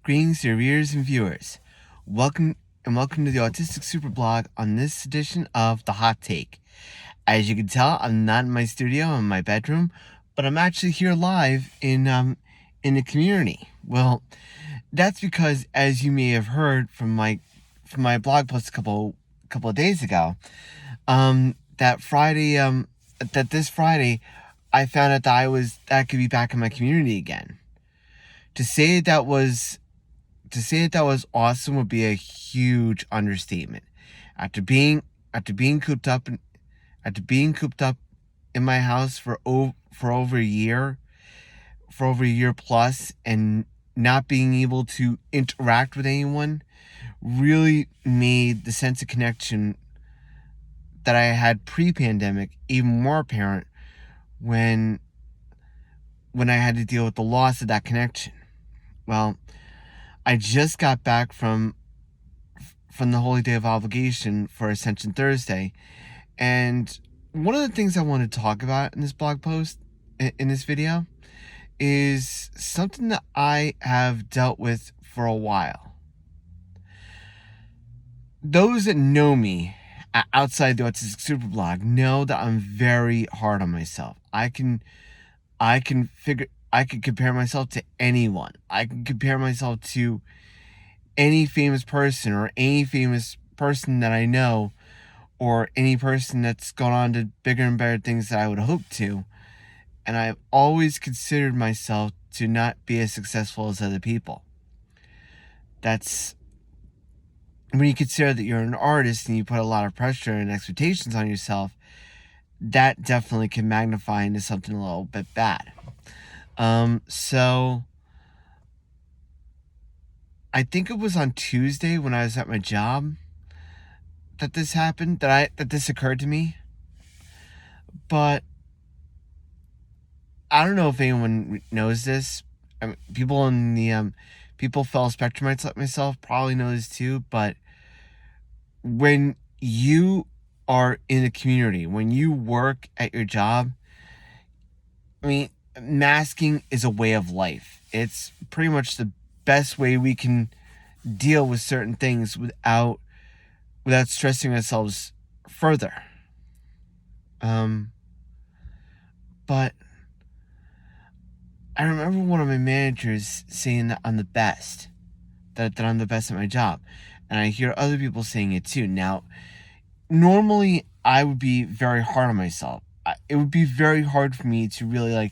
Greetings to your readers and viewers. Welcome to the Autistic SuperBlog on this edition of The Hot Take. As you can tell, I'm not in my studio, I'm in my bedroom, but I'm actually here live in the community. Well, that's because, as you may have heard from my blog post a couple of days ago, that this Friday, I found out that I could be back in my community again. To say that was awesome would be a huge understatement. After being cooped up in my house for over a year plus, and not being able to interact with anyone, really made the sense of connection that I had pre-pandemic even more apparent when I had to deal with the loss of that connection. Well, I just got back from the Holy Day of Obligation for Ascension Thursday, and one of the things I want to talk about in this blog post, in this video, is something that I have dealt with for a while. Those that know me outside the Autistic SuperBlog know that I'm very hard on myself. I can compare myself to anyone. I can compare myself to any famous person, or any famous person that I know, or any person that's gone on to bigger and better things that I would hope to. And I've always considered myself to not be as successful as other people. That's when you consider that you're an artist and you put a lot of pressure and expectations on yourself, that definitely can magnify into something a little bit bad. So I think it was on Tuesday when I was at my job that this happened, that this occurred to me. But I don't know if anyone knows this. I mean, people in the fellow spectrumites like myself probably know this too. But when you are in a community, when you work at your job, I mean, masking is a way of life. It's pretty much the best way we can deal with certain things without stressing ourselves further. But I remember one of my managers saying that I'm the best, that I'm the best at my job. And I hear other people saying it too. Now, normally I would be very hard on myself. It would be very hard for me to really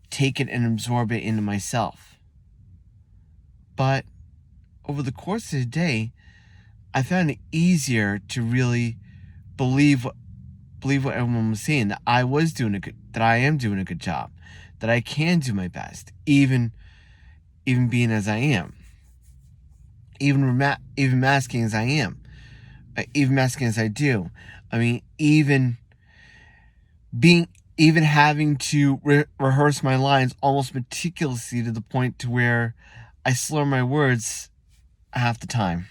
take it and absorb it into myself. But over the course of the day, I found it easier to really believe what everyone was saying, that I am doing a good job, that I can do my best, even being as I am, even masking as I am, even masking as I do. I mean, even having to rehearse my lines almost meticulously, to the point to where I slur my words half the time.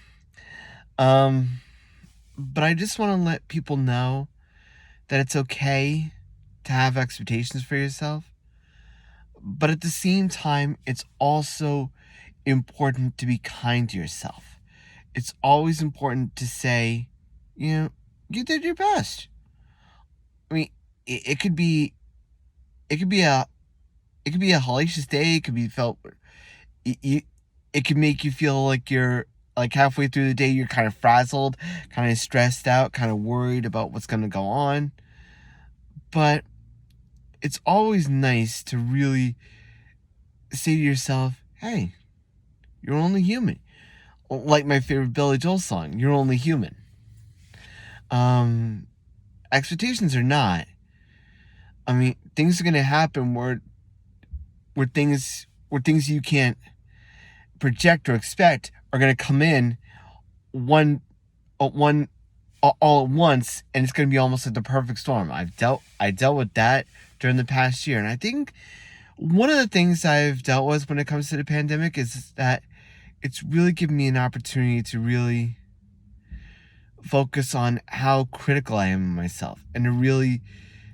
But I just want to let people know that it's okay to have expectations for yourself. But at the same time, it's also important to be kind to yourself. It's always important to say, you did your best. I mean, it could be a hellacious day. It could be it could make you feel like you're halfway through the day, you're kind of frazzled, kind of stressed out, kind of worried about what's going to go on. But it's always nice to really say to yourself, hey, you're only human. Like my favorite Billy Joel song, you're only human. Expectations are not. I mean, things are going to happen where things you can't project or expect are going to come in all at once, and it's going to be almost like the perfect storm. I dealt with that during the past year, and I think one of the things I've dealt with when it comes to the pandemic is that it's really given me an opportunity to really focus on how critical I am of myself, and to really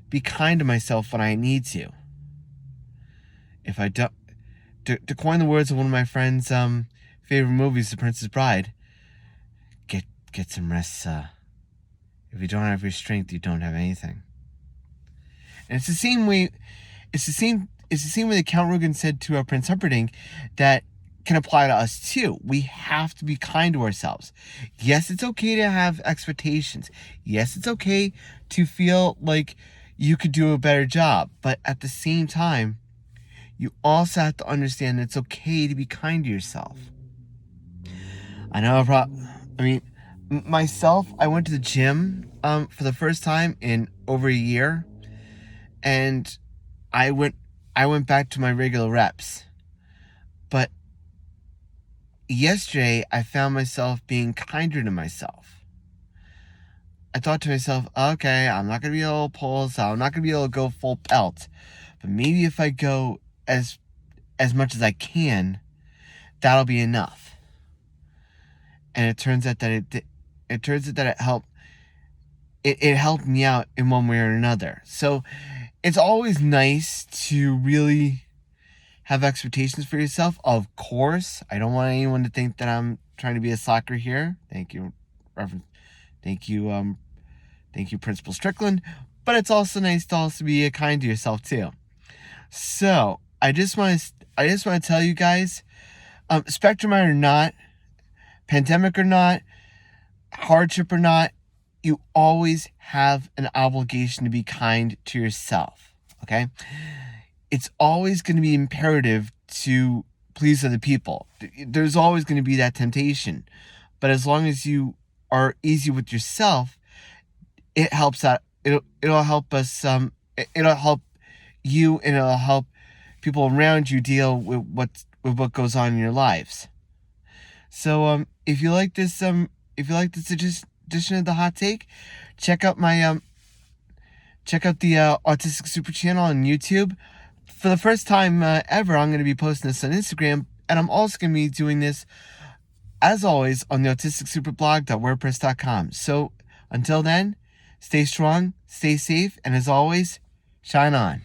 be kind to myself when I need to. If I don't, to coin the words of one of my friends, favorite movie is The Princess Bride. Get some rest. If you don't have your strength, you don't have anything. And it's the same way. It's the same way that Count Rugen said to Prince Humperdinck that can apply to us too. We have to be kind to ourselves. Yes, it's okay to have expectations. Yes, it's okay to feel like you could do a better job. But at the same time, you also have to understand that it's okay to be kind to yourself. I know. Myself, I went to the gym for the first time in over a year, and I went back to my regular reps. But yesterday, I found myself being kinder to myself. I thought to myself, okay, I'm not going to be able to pull this out. I'm not going to be able to go full pelt. But maybe if I go as much as I can, that'll be enough. And it turns out that it helped me out in one way or another. So it's always nice to really have expectations for yourself. Of course, I don't want anyone to think that I'm trying to be a slacker here. Thank you, Reverend. Thank you, Principal Strickland. But it's also nice to also be kind to yourself too. So I just want to tell you guys, spectrum or not, pandemic or not, hardship or not, you always have an obligation to be kind to yourself. Okay? It's always going to be imperative to please other people. There's always going to be that temptation. But as long as you are easy with yourself, it helps out. It'll help us. It'll help you, and it'll help people around you deal with what goes on in your lives. So if you like this edition of the Hot Take, check out the Autistic Super channel on YouTube. For the first time ever, I'm going to be posting this on Instagram, and I'm also going to be doing this, as always, on the AutisticSuperBlog.wordpress.com. So until then, stay strong, stay safe, and as always, shine on.